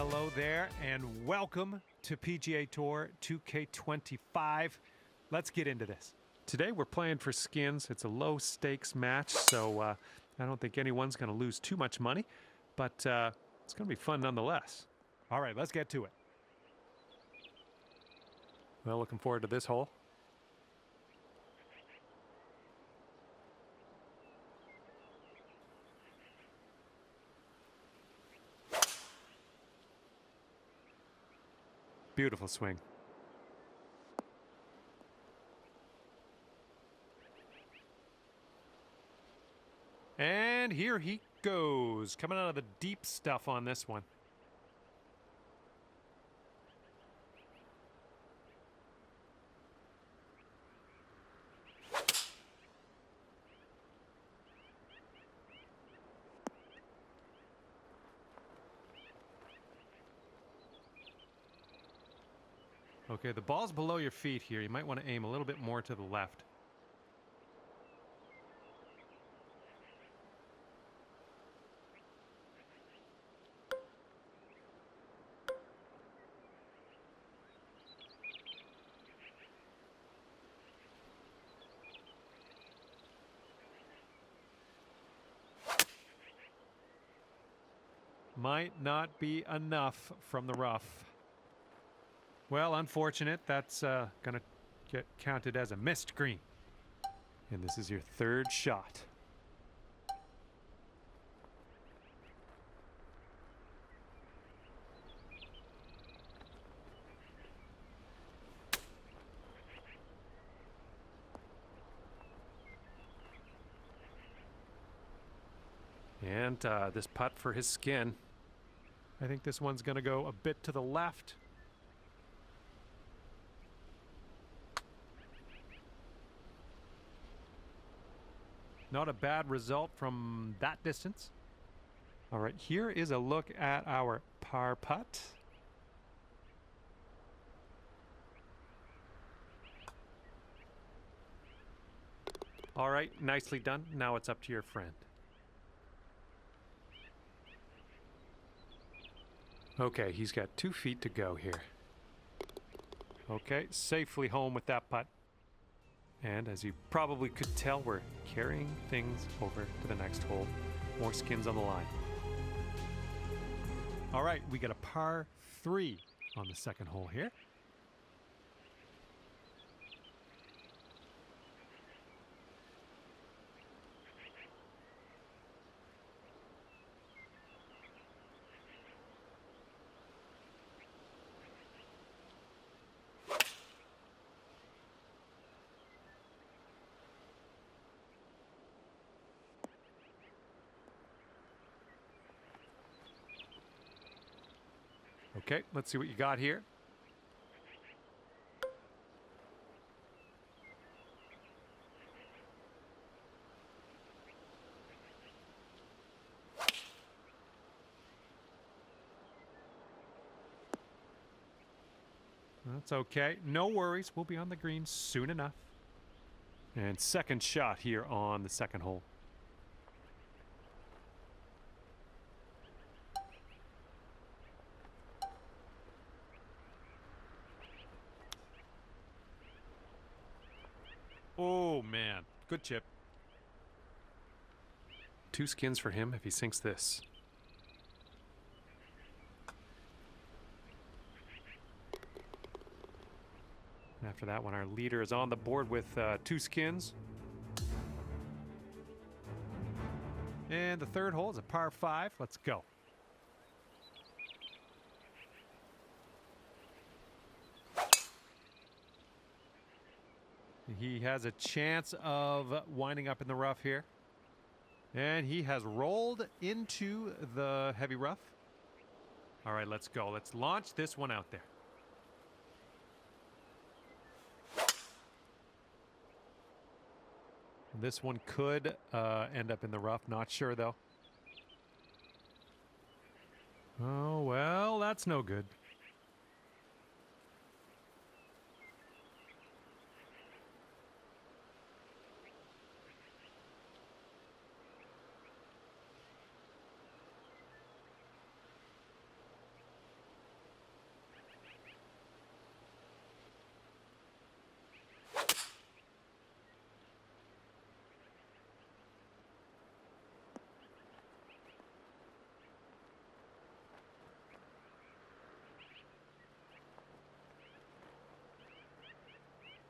Hello there, and welcome to PGA Tour 2K25. Let's get into this. Today we're playing for skins. It's a low-stakes match, so I don't think anyone's going to lose too much money, but it's going to be fun nonetheless. All right, let's get to it. Well, looking forward to this hole. Beautiful swing. And here he goes, coming out of the deep stuff on this one. Okay, the ball's below your feet here. You might want to aim a little bit more to the left. Might not be enough from the rough. Well, unfortunate. That's going to get counted as a missed green. And this is your third shot. And this putt for his skin. I think this one's going to go a bit to the left. Not a bad result from that distance. All right, here is a look at our par putt. All right, nicely done. Now it's up to your friend. Okay, he's got 2 feet to go here. Okay, safely home with that putt. And as you probably could tell, we're carrying things over to the next hole. More skins on the line. All right, we got a par 3 on the second hole here. Okay, let's see what you got here. That's okay. No worries. We'll be on the green soon enough. And second shot here on the second hole. Oh, man. Good chip. 2 skins for him if he sinks this. And after that one, our leader is on the board with 2 skins. And the third hole is a par 5. Let's go. He has a chance of winding up in the rough here. And he has rolled into the heavy rough. All right, let's go. Let's launch this one out there. This one could end up in the rough. Not sure, though. Oh, well, that's no good.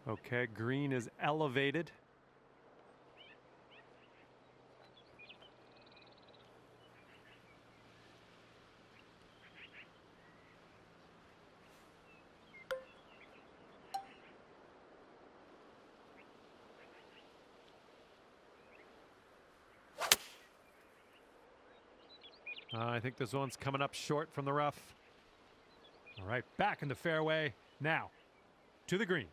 Okay, green is elevated. I think this one's coming up short from the rough. All right, back in the fairway. Now, to the green.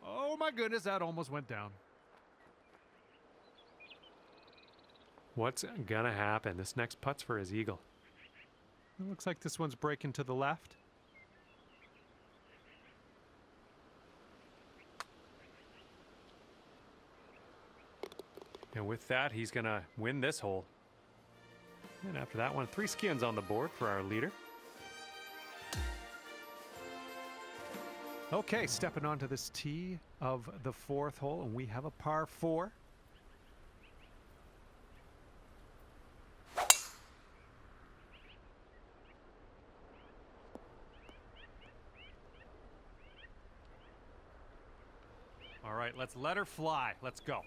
Oh my goodness, that almost went down. What's gonna happen? This next putt's for his eagle. It looks like this one's breaking to the left. And with that, he's gonna win this hole. And after that one, 3 skins on the board for our leader. Okay, stepping onto this tee of the 4th hole, and we have a par 4. All right, let's let her fly. Let's go.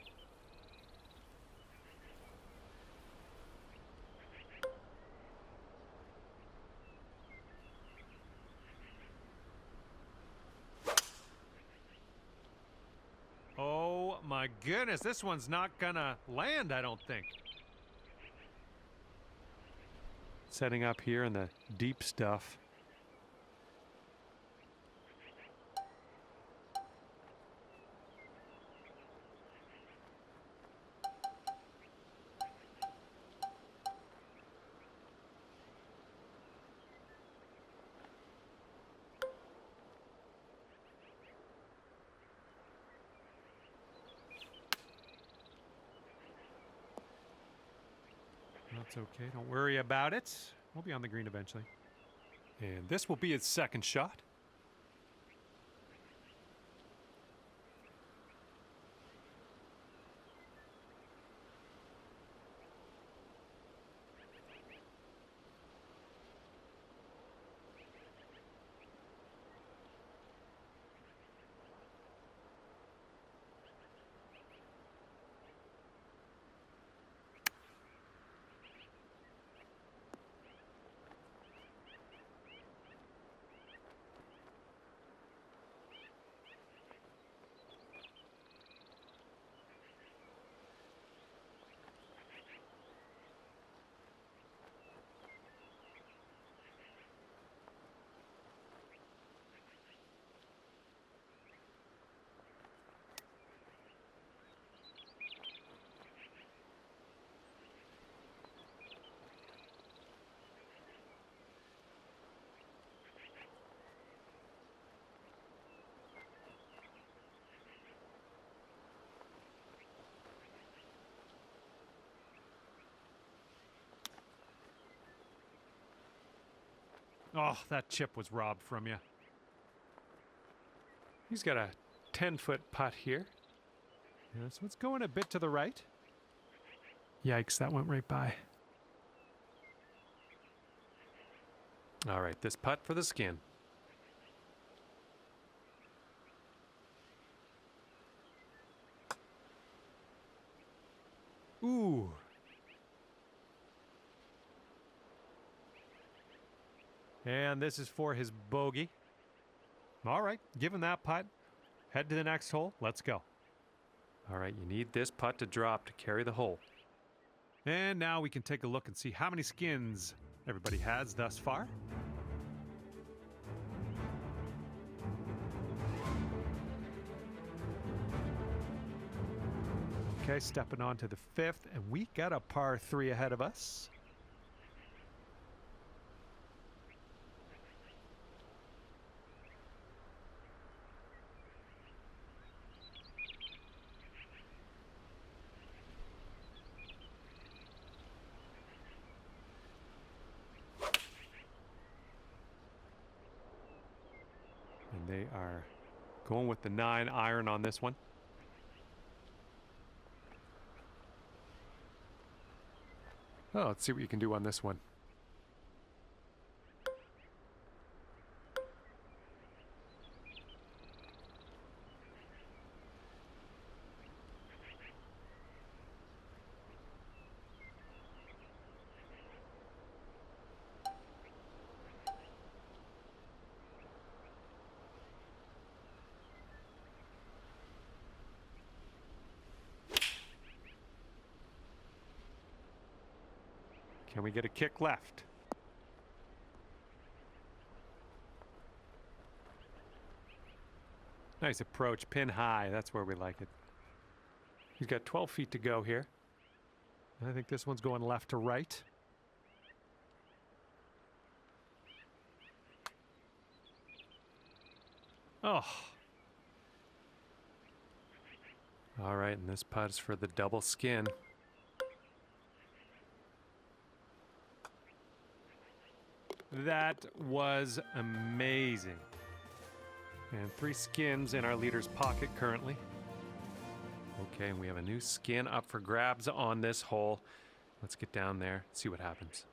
Oh my goodness, this one's not gonna land, I don't think. Setting up here in the deep stuff. That's okay. Don't worry about it. We'll be on the green eventually. And this will be his 2nd shot. Oh, that chip was robbed from you. He's got a 10-foot putt here. Yeah, so it's going a bit to the right. Yikes, that went right by. All right, this putt for the skin. Ooh. And this is for his bogey. All right, given that putt, head to the next hole. Let's go. All right, you need this putt to drop to carry the hole. And now we can take a look and see how many skins everybody has thus far. Okay, stepping on to the 5th, and we got a par 3 ahead of us. They are Going with the 9 iron on this one. Oh, let's see what you can do on this one. Can we get a kick left? Nice approach, pin high. That's where we like it. He's got 12 feet to go here. I think this one's going left to right. Oh. All right, and this putt's for the double skin. That was amazing. And 3 skins in our leader's pocket currently. Okay, and we have a new skin up for grabs on this hole. Let's get down there, see what happens.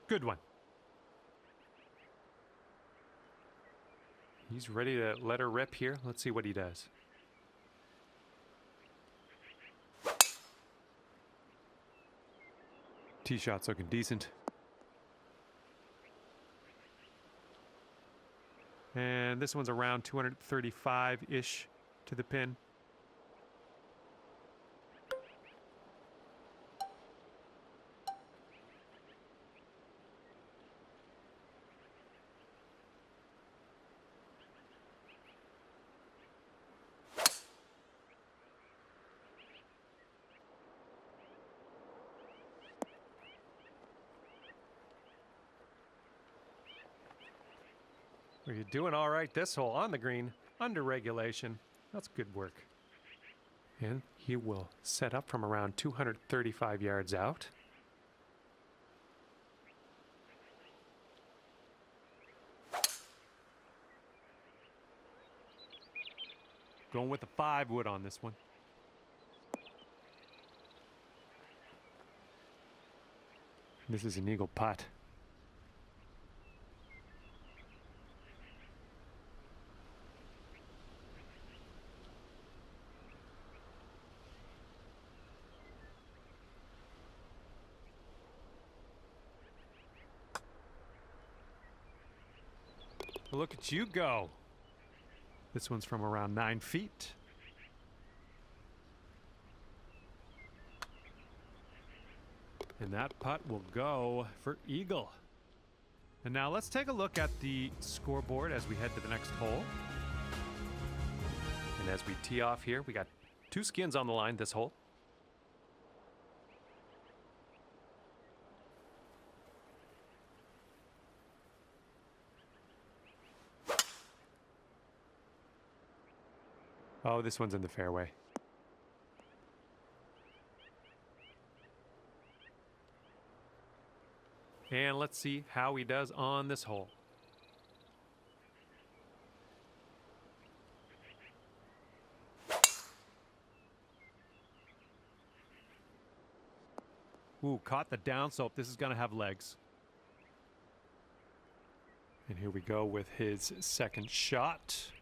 Good one. He's ready to let her rip here. Let's see what he does. Tee shot's looking decent. And this one's around 235-ish to the pin. Well, you're doing all right this hole on the green, under regulation. That's good work. And he will set up from around 235 yards out. Going with the 5 wood on this one. This is an eagle putt. Look at you go. This one's from around 9 feet. And that putt will go for eagle. And now let's take a look at the scoreboard as we head to the next hole. And as we tee off here, we got 2 skins on the line this hole. Oh, this one's in the fairway. And let's see how he does on this hole. Ooh, caught the downslope. This is going to have legs. And here we go with his second shot.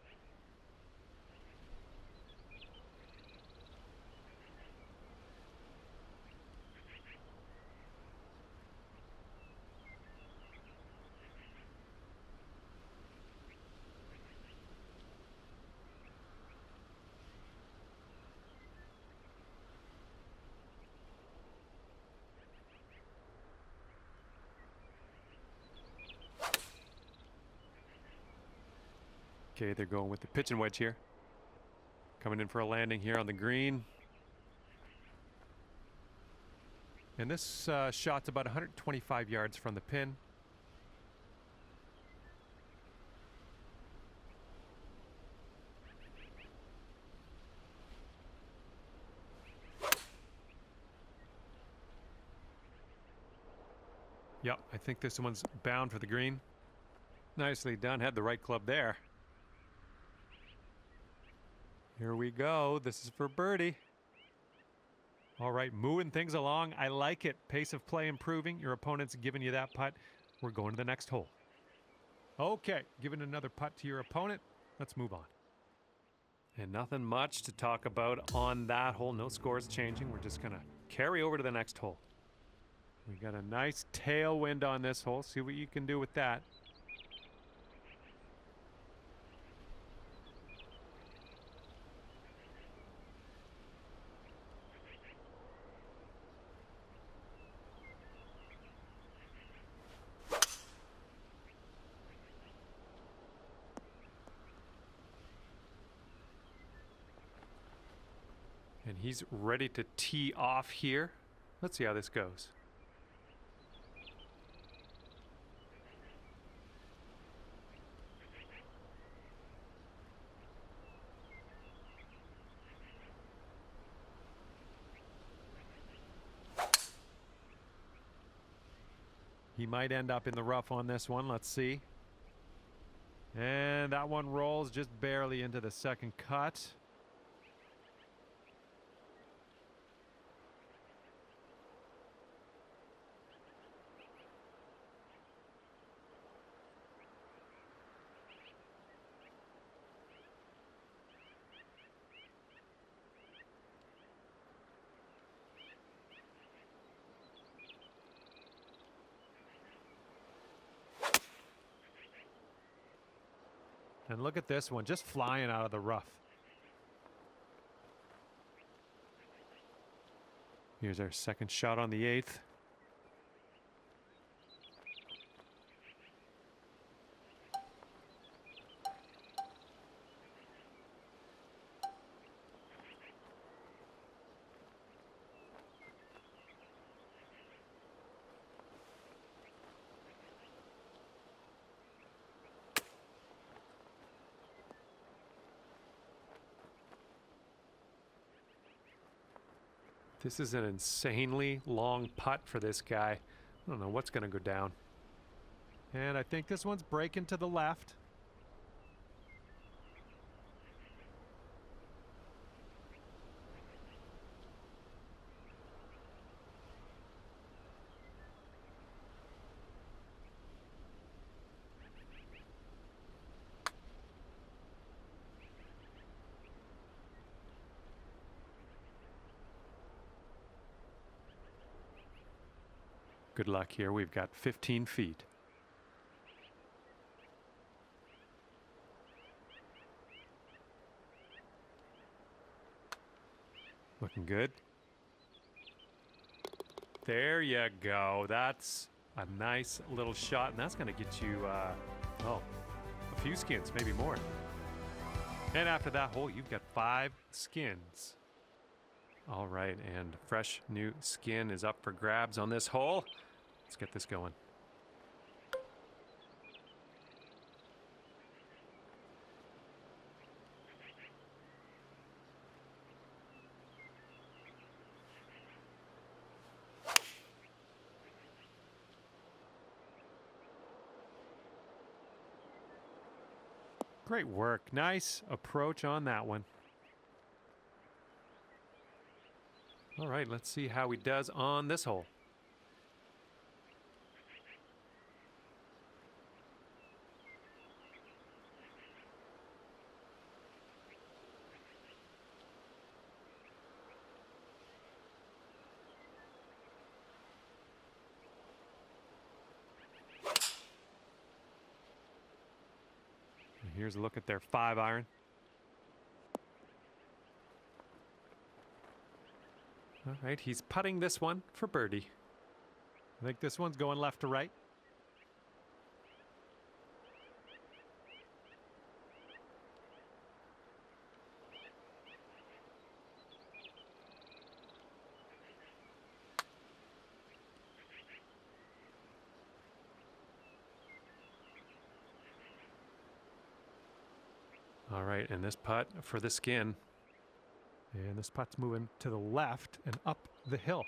Okay, they're going with the pitch and wedge here. Coming in for a landing here on the green. And this shot's about 125 yards from the pin. Yep, I think this one's bound for the green. Nicely done. Had the right club there. Here we go. This is for birdie. All right, moving things along. I like it. Pace of play improving. Your opponent's giving you that putt. We're going to the next hole. Okay, giving another putt to your opponent. Let's move on. And nothing much to talk about on that hole. No scores changing. We're just going to carry over to the next hole. We got a nice tailwind on this hole. See what you can do with that. And he's ready to tee off here. Let's see how this goes. He might end up in the rough on this one. Let's see. And that one rolls just barely into the second cut. And look at this one, just flying out of the rough. Here's our second shot on the 8th. This is an insanely long putt for this guy. I don't know what's going to go down. And I think this one's breaking to the left. Good luck here. We've got 15 feet. Looking good. There you go. That's a nice little shot, and that's going to get you, a few skins, maybe more. And after that hole, you've got 5 skins. All right, and fresh new skin is up for grabs on this hole. Let's get this going. Great work. Nice approach on that one. All right, let's see how he does on this hole. Here's a look at their 5-iron. All right, he's putting this one for birdie. I think this one's going left to right. All right, and this putt for the skin. And this putt's moving to the left and up the hill.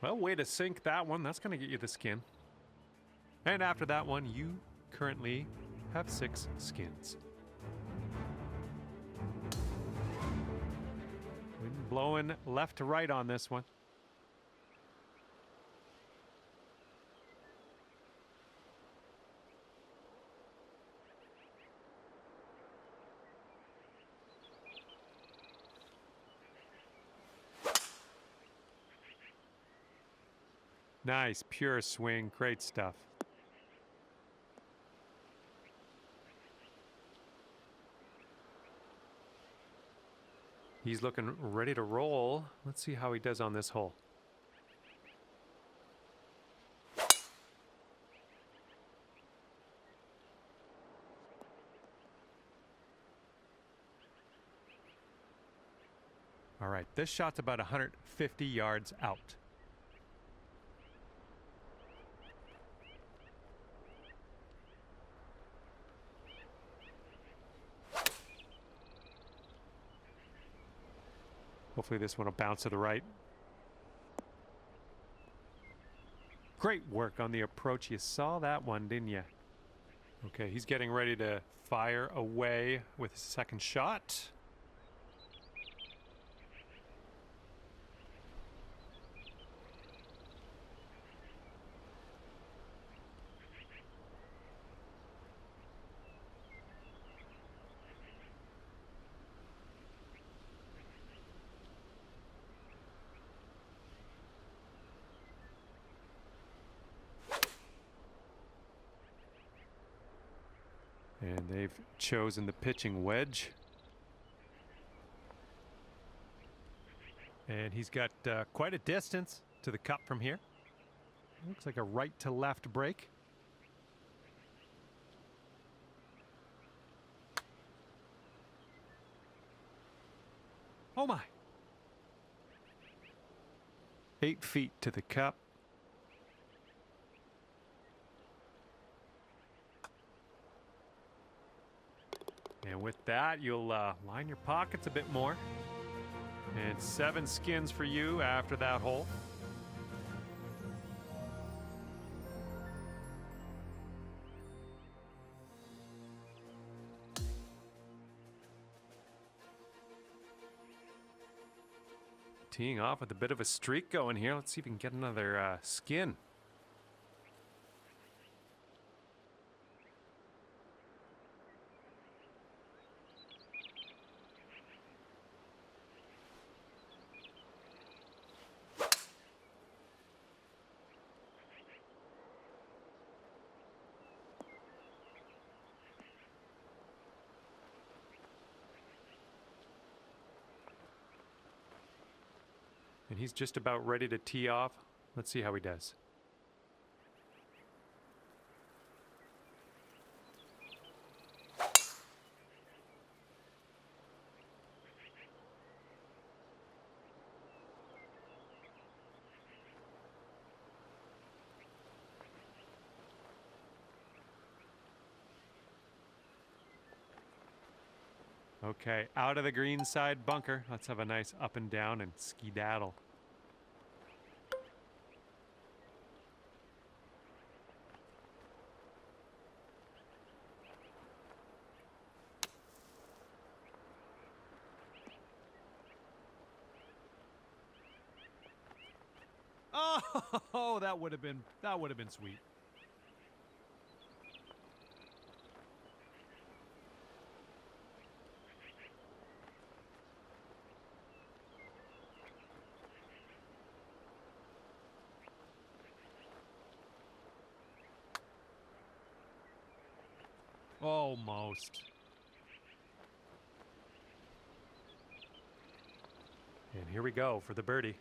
Well, way to sink that one. That's going to get you the skin. And after that one, you currently have 6 skins. Wind blowing left to right on this one. Nice, pure swing. Great stuff. He's looking ready to roll. Let's see how he does on this hole. All right, this shot's about 150 yards out. Hopefully this one will bounce to the right. Great work on the approach. You saw that one, didn't you? Okay, he's getting ready to fire away with his second shot. And they've chosen the pitching wedge. And he's got quite a distance to the cup from here. Looks like a right to left break. Oh my! 8 feet to the cup. And with that, you'll line your pockets a bit more. And 7 skins for you after that hole. Teeing off with a bit of a streak going here. Let's see if we can get another skin. And he's just about ready to tee off. Let's see how he does. Okay, out of the green side bunker. Let's have a nice up and down and skedaddle. Oh, that would have been sweet. Almost. And here we go for the birdie.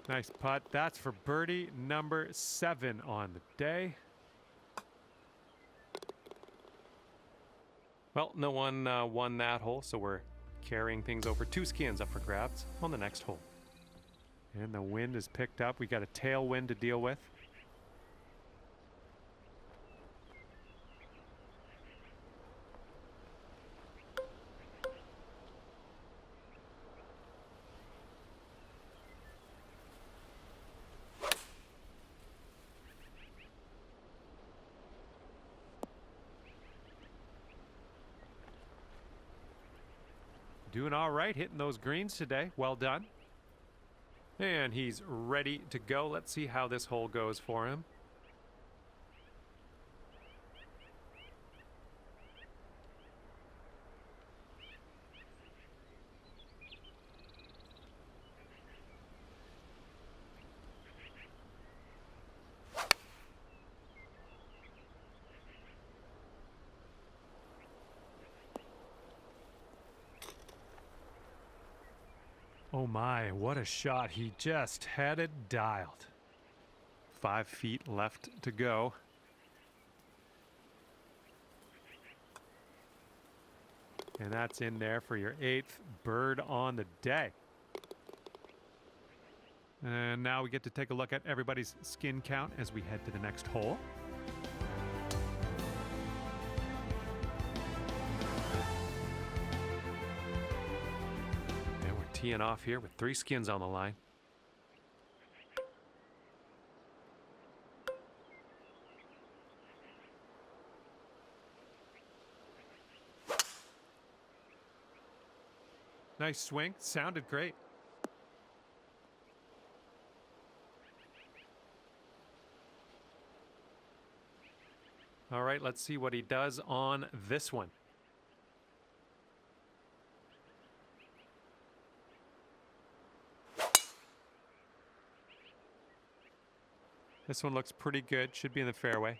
Nice putt. That's for birdie number 7 on the day. Well, no one won that hole, so we're carrying things over. 2 skins up for grabs on the next hole. And the wind is picked up. We got a tailwind to deal with. Doing all right, hitting those greens today. Well done. And he's ready to go. Let's see how this hole goes for him. Oh my, what a shot. He just had it dialed. 5 feet left to go. And that's in there for your 8th bird on the day. And now we get to take a look at everybody's skin count as we head to the next hole. And we're teeing off here with 3 skins on the line. Nice swing. Sounded great. All right, let's see what he does on this one. This one looks pretty good. Should be in the fairway.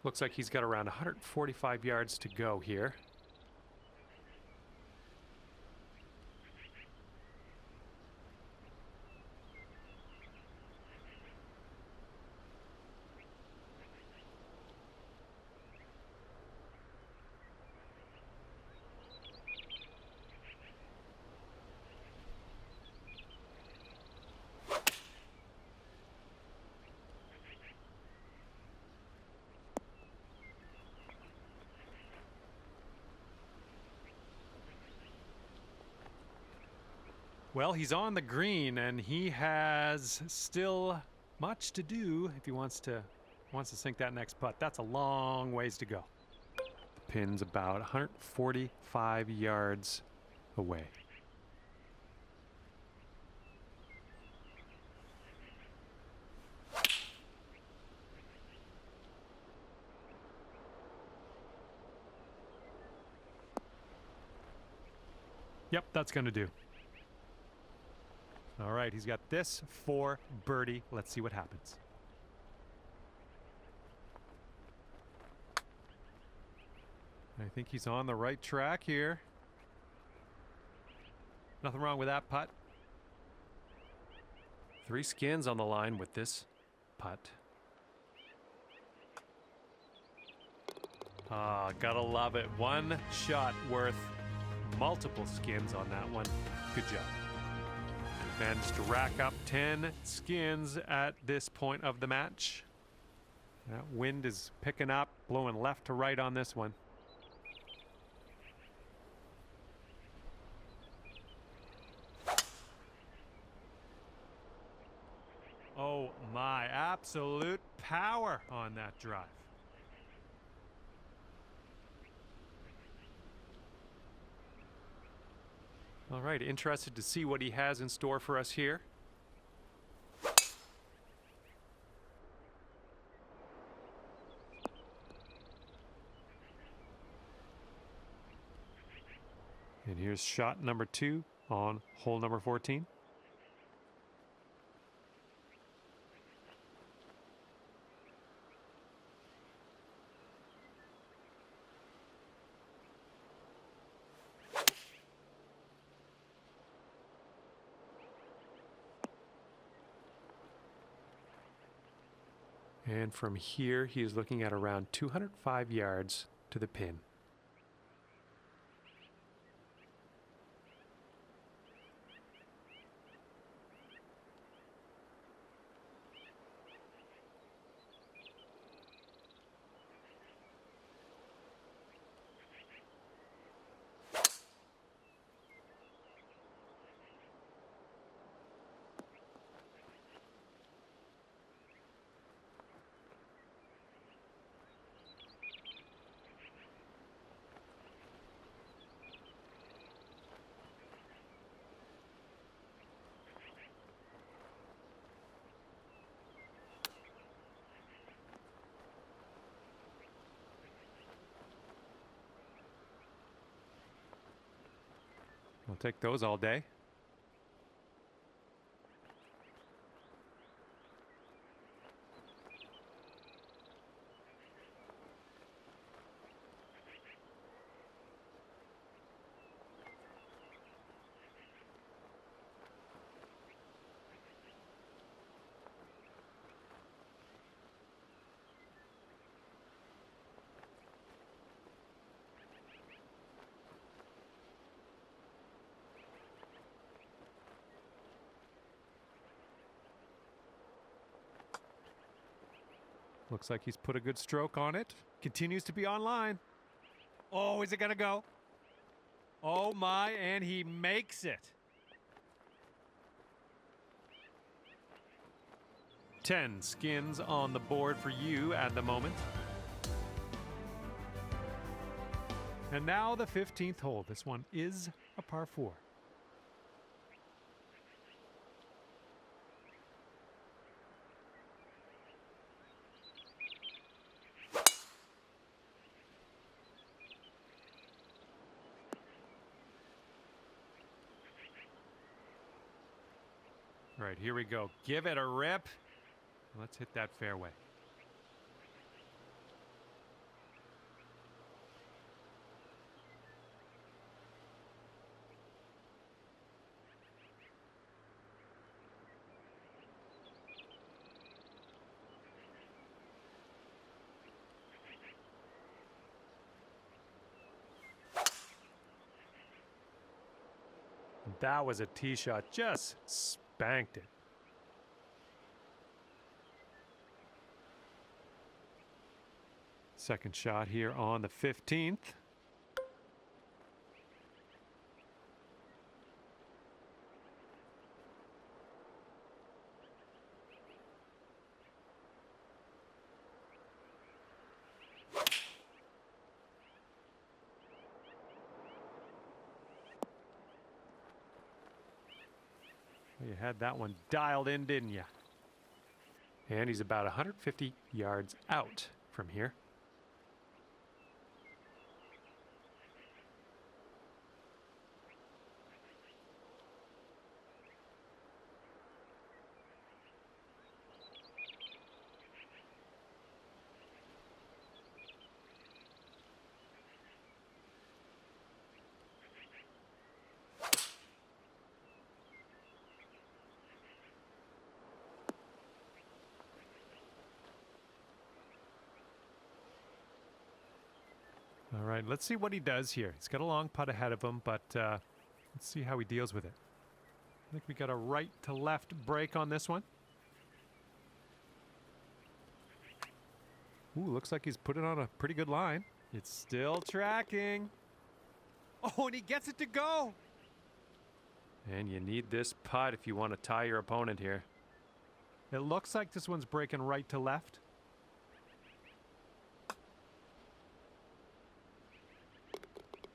Looks like he's got around 145 yards to go here. Well, he's on the green, and he has still much to do if he wants to sink that next putt. That's a long ways to go. The pin's about 145 yards away. Yep, that's going to do. All right, he's got this for birdie. Let's see what happens. I think he's on the right track here. Nothing wrong with that putt. 3 skins on the line with this putt. Ah, gotta love it. One shot worth multiple skins on that one. Good job. Managed to rack up 10 skins at this point of the match. That wind is picking up, blowing left to right on this one. Oh my, absolute power on that drive. All right, interested to see what he has in store for us here. And here's shot number 2 on hole number 14. And from here, he is looking at around 205 yards to the pin. I'll take those all day. Looks like he's put a good stroke on it. Continues to be online. Oh, is it going to go? Oh my, and he makes it. 10 skins on the board for you at the moment. And now the 15th hole. This one is a par 4. All right, here we go. Give it a rip. Let's hit that fairway. That was a tee shot. Just spanked it. Second shot here on the 15th. You had that one dialed in, didn't you? And he's about 150 yards out from here. All right, let's see what he does here. He's got a long putt ahead of him, but let's see how he deals with it. I think we got a right to left break on this one. Ooh, looks like he's put it on a pretty good line. It's still tracking. Oh, and he gets it to go. And you need this putt if you want to tie your opponent here. It looks like this one's breaking right to left.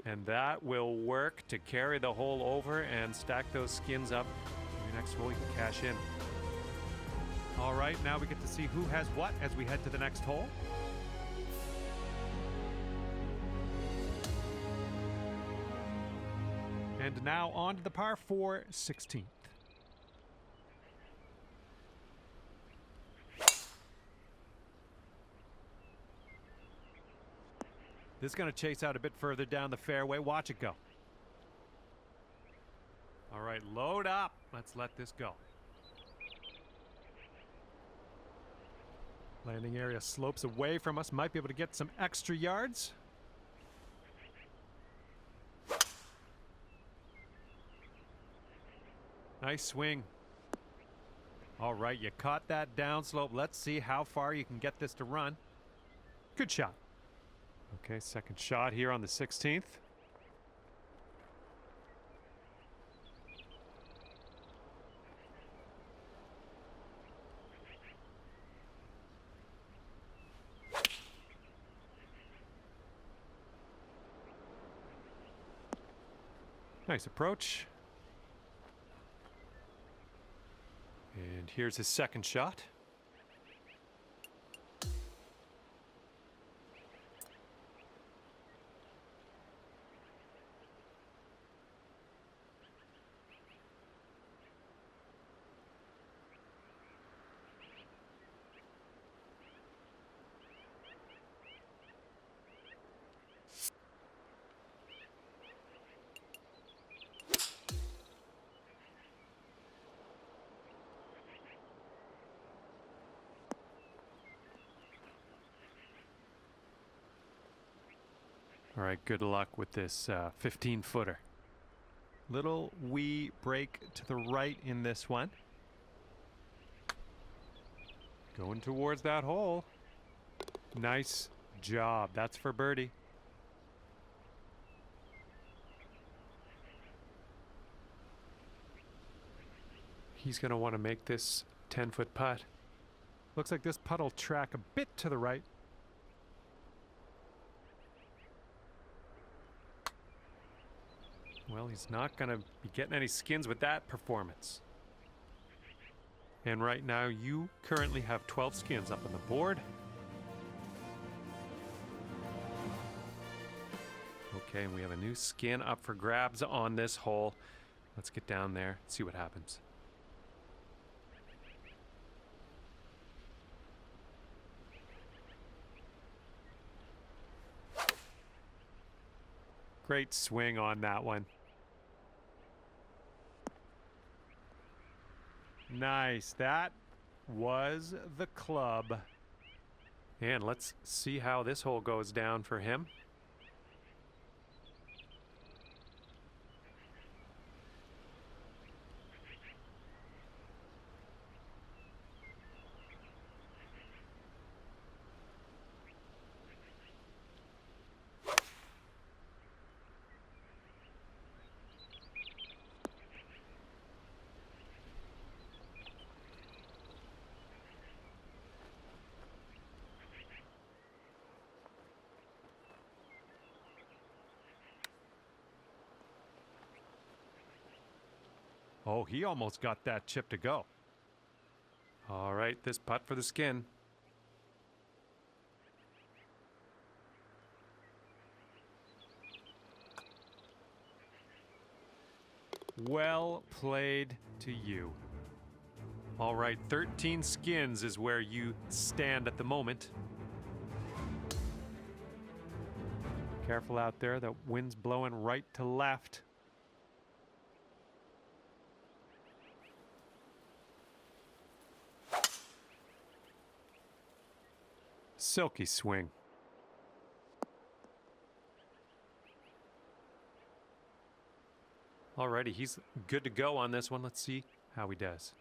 And that will work to carry the hole over and stack those skins up. Maybe next hole you can cash in. All right, now we get to see who has what as we head to the next hole. And now on to the par 4 16th. This is going to chase out a bit further down the fairway. Watch it go. All right, load up. Let's let this go. Landing area slopes away from us. Might be able to get some extra yards. Nice swing. All right, you caught that downslope. Let's see how far you can get this to run. Good shot. Okay, second shot here on the 16th. Nice approach. And here's his second shot. All right, good luck with this 15-footer. Little wee break to the right in this one. Going towards that hole. Nice job. That's for birdie. He's going to want to make this 10-foot putt. Looks like this putt will track a bit to the right. Well, he's not going to be getting any skins with that performance. And right now, you currently have 12 skins up on the board. Okay, and we have a new skin up for grabs on this hole. Let's get down there, see what happens. Great swing on that one. Nice. That was the club. And let's see how this hole goes down for him. Oh, he almost got that chip to go. All right, this putt for the skin. Well played to you. All right, 13 skins is where you stand at the moment. Careful out there, the wind's blowing right to left. Silky swing. Alrighty, he's good to go on this one. Let's see how he does.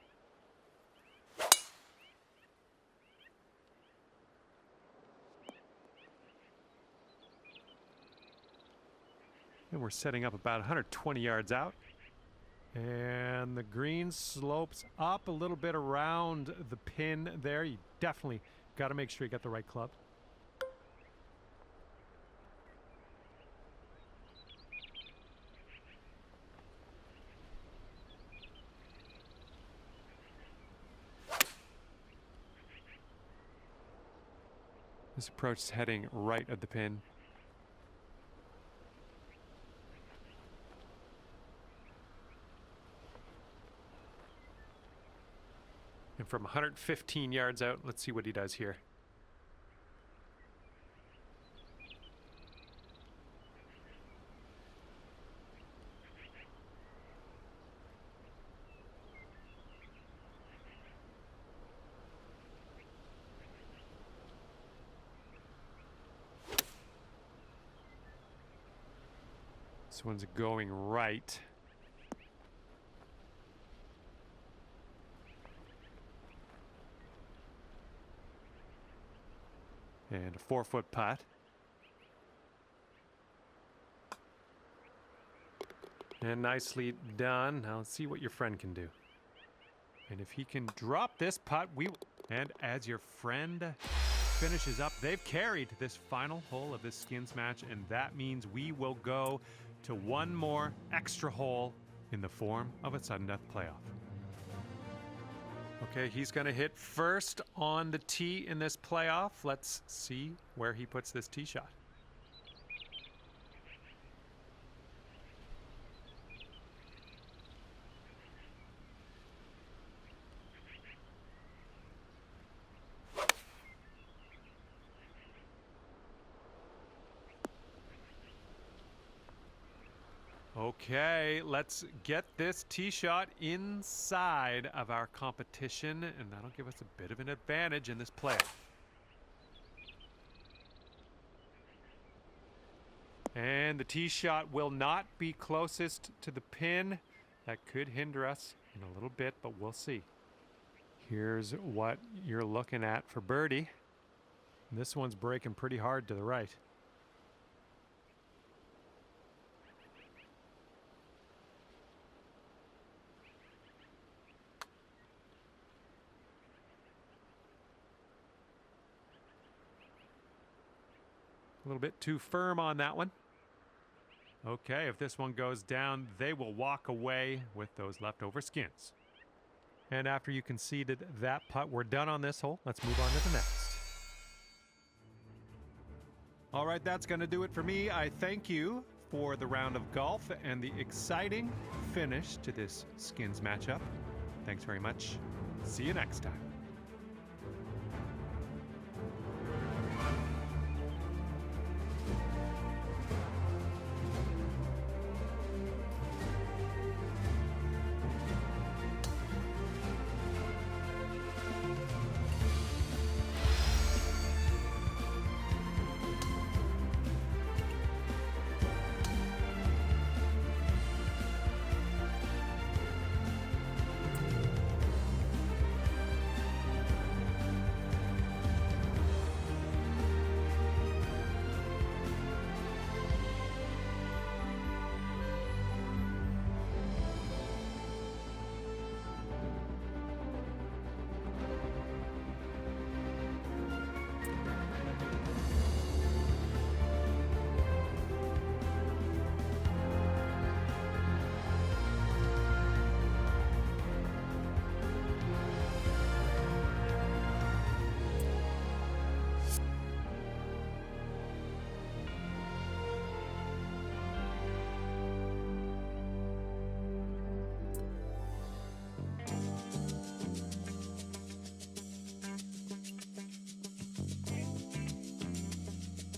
And we're setting up about 120 yards out. And the green slopes up a little bit around the pin there. You definitely got to make sure you get the right club. This approach is heading right at the pin. And from 115 yards out, let's see what he does here. This one's going right. And a 4-foot putt. And nicely done. Now let's see what your friend can do. And if he can drop this putt, and as your friend finishes up, they've carried this final hole of this skins match, and that means we will go to one more extra hole in the form of a sudden death playoff. Okay, he's going to hit first on the tee in this playoff. Let's see where he puts this tee shot. Okay, let's get this tee shot inside of our competition, and that'll give us a bit of an advantage in this play. And the tee shot will not be closest to the pin. That could hinder us in a little bit, but we'll see. Here's what you're looking at for birdie. This one's breaking pretty hard to the right. A little bit too firm on that one. Okay, if this one goes down, they will walk away with those leftover skins. And after you conceded that putt, we're done on this hole. Let's move on to the next. All right, that's going to do it for me. I thank you for the round of golf and the exciting finish to this skins matchup. Thanks very much. See you next time.